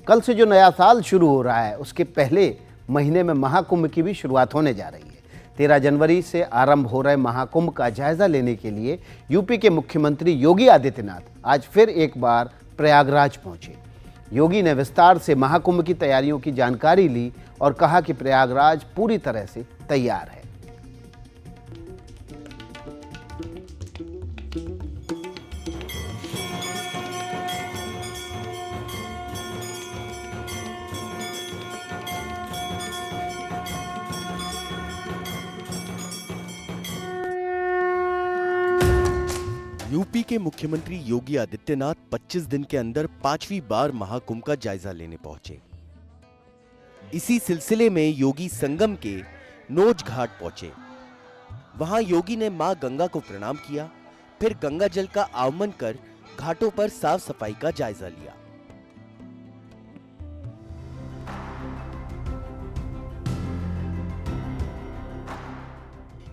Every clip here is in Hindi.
कल से जो नया साल शुरू हो रहा है उसके पहले महीने में महाकुंभ की भी शुरुआत होने जा रही है। 13 जनवरी से आरंभ हो रहे महाकुंभ का जायजा लेने के लिए यूपी के मुख्यमंत्री योगी आदित्यनाथ आज फिर एक बार प्रयागराज पहुंचे। योगी ने विस्तार से महाकुंभ की तैयारियों की जानकारी ली और कहा कि प्रयागराज पूरी तरह से तैयार है। यूपी के मुख्यमंत्री योगी आदित्यनाथ 25 दिन के अंदर 5वीं बार महाकुंभ का जायजा लेने पहुंचे। इसी सिलसिले में योगी संगम के नोज घाट पहुंचे। वहां योगी ने मां गंगा को प्रणाम किया, फिर गंगा जल का आगमन कर घाटों पर साफ सफाई का जायजा लिया।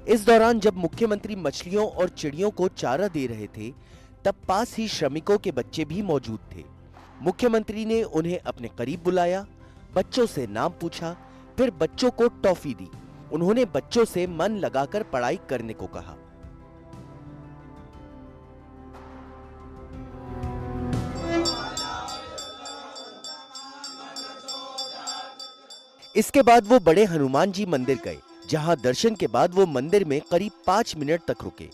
इस दौरान जब मुख्यमंत्री मछलियों और चिड़ियों को चारा दे रहे थे, तब पास ही श्रमिकों के बच्चे भी मौजूद थे। मुख्यमंत्री ने उन्हें अपने करीब बुलाया, बच्चों से नाम पूछा, फिर बच्चों को टॉफी दी। उन्होंने बच्चों से मन लगाकर पढ़ाई करने को कहा। इसके बाद वो बड़े हनुमान जी मंदिर गए, जहां दर्शन के बाद वो मंदिर में करीब 5 मिनट तक रुके।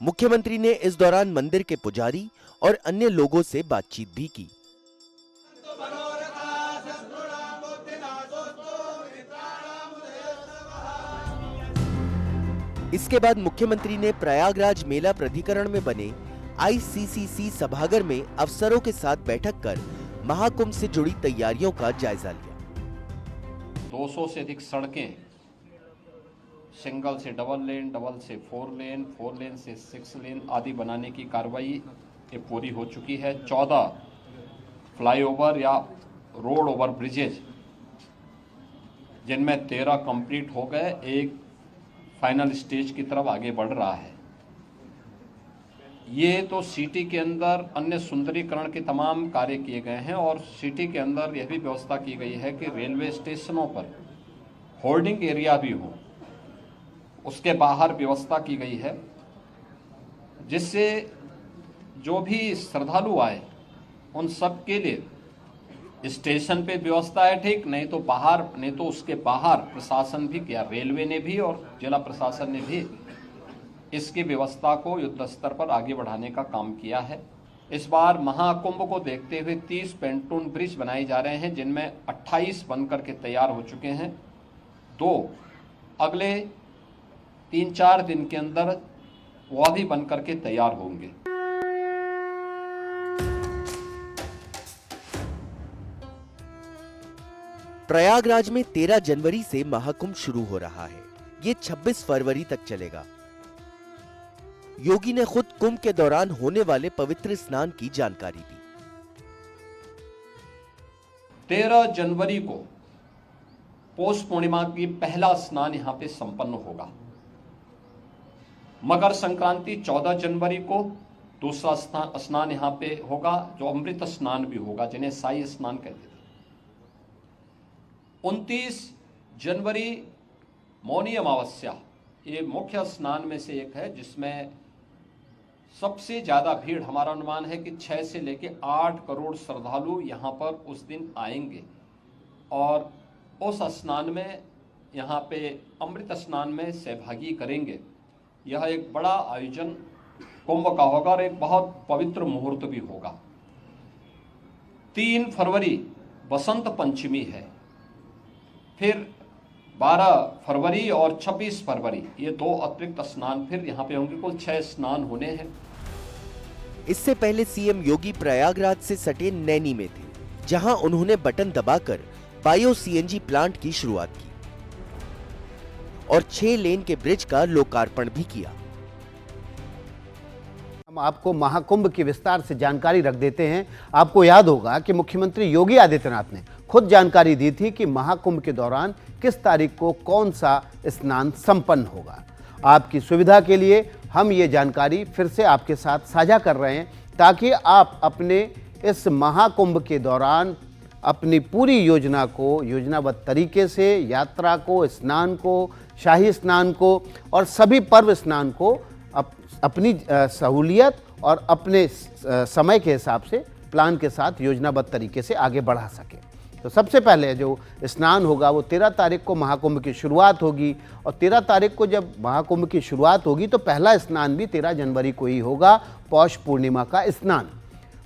मुख्यमंत्री ने इस दौरान मंदिर के पुजारी और अन्य लोगों से बातचीत भी की। इसके बाद मुख्यमंत्री ने प्रयागराज मेला प्राधिकरण में बने ICCC सभागार में अफसरों के साथ बैठक कर महाकुंभ से जुड़ी तैयारियों का जायजा लिया। 200 से अधिक सड़कें, सिंगल से डबल लेन, डबल से 4 लेन, 4 लेन से 6 लेन आदि बनाने की कार्रवाई ये पूरी हो चुकी है। 14 फ्लाईओवर या रोड ओवर ब्रिजेज, जिनमें 13 कंप्लीट हो गए, एक फाइनल स्टेज की तरफ आगे बढ़ रहा है। ये तो सिटी के अंदर अन्य सुंदरीकरण के तमाम कार्य किए गए हैं और सिटी के अंदर यह भी व्यवस्था की गई है कि रेलवे स्टेशनों पर होल्डिंग एरिया भी हो, उसके बाहर व्यवस्था की गई है, जिससे जो भी श्रद्धालु आए उन सब के लिए स्टेशन पे व्यवस्था है, ठीक, नहीं तो बाहर, नहीं तो उसके बाहर प्रशासन भी किया, रेलवे ने भी और जिला प्रशासन ने भी इसकी व्यवस्था को युद्ध स्तर पर आगे बढ़ाने का काम किया है। इस बार महाकुंभ को देखते हुए 30 पेंटून ब्रिज बनाए जा रहे हैं, जिनमें 28 बनकर के तैयार हो चुके हैं। 2 अगले 3-4 दिन के अंदर वह भी बनकर के तैयार होंगे। प्रयागराज में 13 जनवरी से महाकुंभ शुरू हो रहा है। ये 26 फरवरी तक चलेगा। योगी ने खुद कुंभ के दौरान होने वाले पवित्र स्नान की जानकारी दी। 13 जनवरी को पौष पूर्णिमा की पहला स्नान यहां पे संपन्न होगा। मकर संक्रांति 14 जनवरी को दूसरा स्नान यहां पे होगा, जो अमृत स्नान भी होगा, जिन्हें साई स्नान कहते थे। 29 जनवरी मौनी अमावस्या, ये मुख्य स्नान में से एक है, जिसमें सबसे ज्यादा भीड़, हमारा अनुमान है कि 6 से लेकर 8 करोड़ श्रद्धालु यहाँ पर उस दिन आएंगे और उस स्नान में, यहाँ पे अमृत स्नान में सहभागी करेंगे। यह एक बड़ा आयोजन कुंभ का होगा और एक बहुत पवित्र मुहूर्त भी होगा। 3 फरवरी बसंत पंचमी है, फिर 12 फरवरी और 26 फरवरी ये 2 अतिरिक्त स्नान फिर यहाँ पे होंगे। कुल 6 स्नान होने हैं। इससे पहले सीएम योगी प्रयागराज से सटे नैनी में थे, जहां उन्होंने बटन दबाकर बायो सीएनजी प्लांट की शुरुआत की और 6 लेन के ब्रिज का लोकार्पण भी किया। हम आपको महाकुंभ की विस्तार से जानकारी रख देते हैं। आपको याद होगा कि मुख्यमंत्री योगी आदित्यनाथ ने खुद जानकारी दी थी कि महाकुंभ के दौरान किस तारीख को कौन सा स्नान संपन्न होगा। आपकी सुविधा के लिए हम ये जानकारी फिर से आपके साथ साझा कर रहे हैं ताकि आप अपने इस महाकुंभ के दौरान अपनी पूरी योजना को योजनाबद्ध तरीके से, यात्रा को, स्नान को, शाही स्नान को और सभी पर्व स्नान को अपनी सहूलियत और अपने समय के हिसाब से प्लान के साथ योजनाबद्ध तरीके से आगे बढ़ा सके। तो सबसे पहले जो स्नान होगा वो 13 तारीख को महाकुंभ की शुरुआत होगी, और 13 तारीख को जब महाकुंभ की शुरुआत होगी तो पहला स्नान भी 13 जनवरी को ही होगा, पौष पूर्णिमा का स्नान।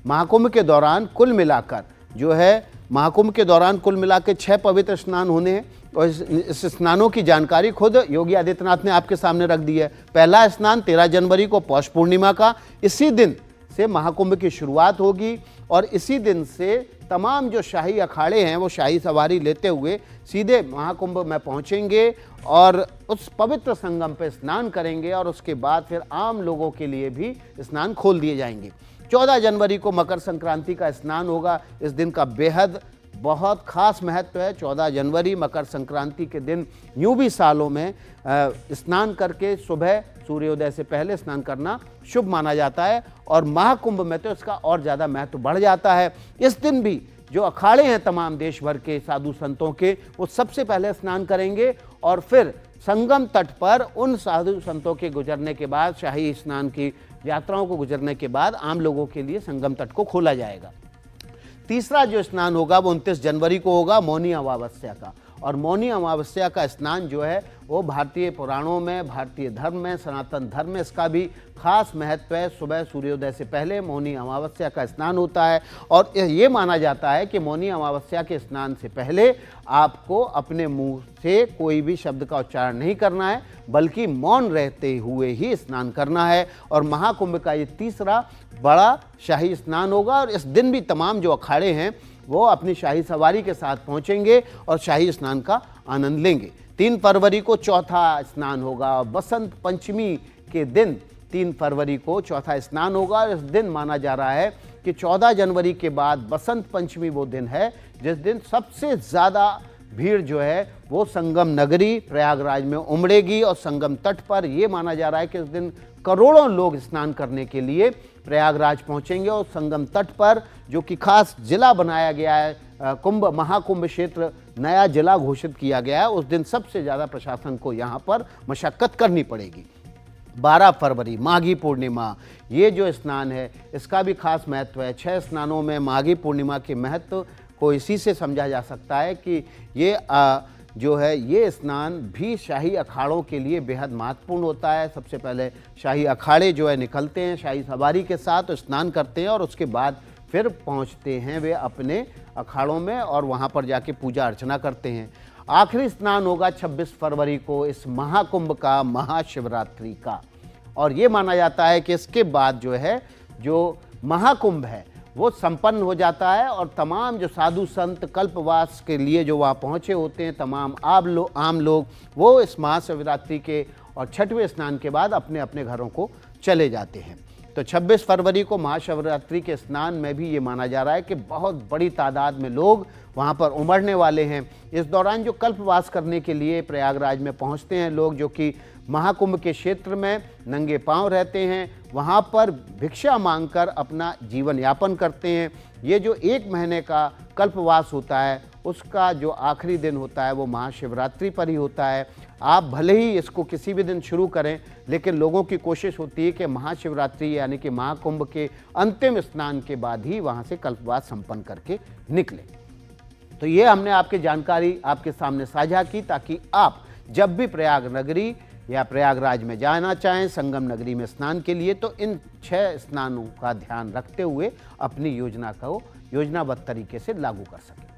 महाकुंभ के दौरान कुल मिलाकर जो है महाकुंभ के दौरान कुल मिलाकर 6 पवित्र स्नान होने हैं, और इस स्नानों की जानकारी खुद योगी आदित्यनाथ ने आपके सामने रख दी है। पहला स्नान 13 जनवरी को पौष पूर्णिमा का, इसी दिन से महाकुंभ की शुरुआत होगी, और इसी दिन से तमाम जो शाही अखाड़े हैं वो शाही सवारी लेते हुए सीधे महाकुंभ में पहुंचेंगे और उस पवित्र संगम पे स्नान करेंगे, और उसके बाद फिर आम लोगों के लिए भी स्नान खोल दिए जाएंगे। 14 जनवरी को मकर संक्रांति का स्नान होगा। इस दिन का बेहद बहुत खास महत्व है। 14 जनवरी मकर संक्रांति के दिन यूं भी सालों में स्नान करके सुबह सूर्योदय से पहले स्नान करना शुभ माना जाता है, और महाकुंभ में तो इसका और ज़्यादा महत्व बढ़ जाता है। इस दिन भी जो अखाड़े हैं तमाम देश भर के साधु संतों के, वो सबसे पहले स्नान करेंगे, और फिर संगम तट पर उन साधु संतों के गुजरने के बाद, शाही स्नान की यात्राओं को गुजरने के बाद आम लोगों के लिए संगम तट को खोला जाएगा। तीसरा जो स्नान होगा वो 29 जनवरी को होगा, मौनी अमावस्या का। और मौनी अमावस्या का स्नान जो है वो भारतीय पुराणों में, भारतीय धर्म में, सनातन धर्म में इसका भी खास महत्व है। सुबह सूर्योदय से पहले मौनी अमावस्या का स्नान होता है, और ये माना जाता है कि मौनी अमावस्या के स्नान से पहले आपको अपने मुंह से कोई भी शब्द का उच्चारण नहीं करना है, बल्कि मौन रहते हुए ही स्नान करना है। और महाकुंभ का ये तीसरा बड़ा शाही स्नान होगा, और इस दिन भी तमाम जो अखाड़े हैं वो अपनी शाही सवारी के साथ पहुंचेंगे और शाही स्नान का आनंद लेंगे। 3 फरवरी को चौथा स्नान होगा, और बसंत पंचमी के दिन 3 फरवरी को चौथा स्नान होगा। और इस दिन माना जा रहा है कि 14 जनवरी के बाद बसंत पंचमी वो दिन है जिस दिन सबसे ज़्यादा भीड़ जो है वो संगम नगरी प्रयागराज में उमड़ेगी, और संगम तट पर ये माना जा रहा है कि इस दिन करोड़ों लोग स्नान करने के लिए प्रयागराज पहुंचेंगे। और संगम तट पर जो कि खास जिला बनाया गया है, कुंभ महाकुंभ क्षेत्र नया जिला घोषित किया गया है, उस दिन सबसे ज़्यादा प्रशासन को यहाँ पर मशक्कत करनी पड़ेगी। 12 फरवरी माघी पूर्णिमा, ये जो स्नान है इसका भी खास महत्व है। 6 स्नानों में माघी पूर्णिमा के महत्व को इसी से समझा जा सकता है कि ये जो है ये स्नान भी शाही अखाड़ों के लिए बेहद महत्वपूर्ण होता है। सबसे पहले शाही अखाड़े जो है निकलते हैं शाही सवारी के साथ, स्नान करते हैं, और उसके बाद फिर पहुंचते हैं वे अपने अखाड़ों में और वहां पर जाके पूजा अर्चना करते हैं। आखिरी स्नान होगा 26 फरवरी को इस महाकुंभ का, महाशिवरात्रि का, और ये माना जाता है कि इसके बाद जो है जो महाकुंभ है वो संपन्न हो जाता है, और तमाम जो साधु संत कल्पवास के लिए जो वहाँ पहुँचे होते हैं, तमाम आम लोग वो इस महाशिवरात्रि के और 6वें स्नान के बाद अपने अपने घरों को चले जाते हैं। तो 26 फरवरी को महाशिवरात्रि के स्नान में भी ये माना जा रहा है कि बहुत बड़ी तादाद में लोग वहाँ पर उमड़ने वाले हैं। इस दौरान जो कल्पवास करने के लिए प्रयागराज में पहुँचते हैं लोग, जो कि महाकुंभ के क्षेत्र में नंगे पांव रहते हैं, वहाँ पर भिक्षा मांगकर अपना जीवन यापन करते हैं। ये जो 1 महीने का कल्पवास होता है उसका जो आखिरी दिन होता है वो महाशिवरात्रि पर ही होता है। आप भले ही इसको किसी भी दिन शुरू करें, लेकिन लोगों की कोशिश होती है कि महाशिवरात्रि यानी कि महाकुंभ के अंतिम स्नान के बाद ही वहाँ से कल्पवास संपन्न करके निकलें। तो ये हमने आपकी जानकारी आपके सामने साझा की, ताकि आप जब भी प्रयाग नगरी या प्रयागराज में जाना चाहें संगम नगरी में स्नान के लिए, तो इन 6 स्नानों का ध्यान रखते हुए अपनी योजना को योजनाबद्ध तरीके से लागू कर सकें।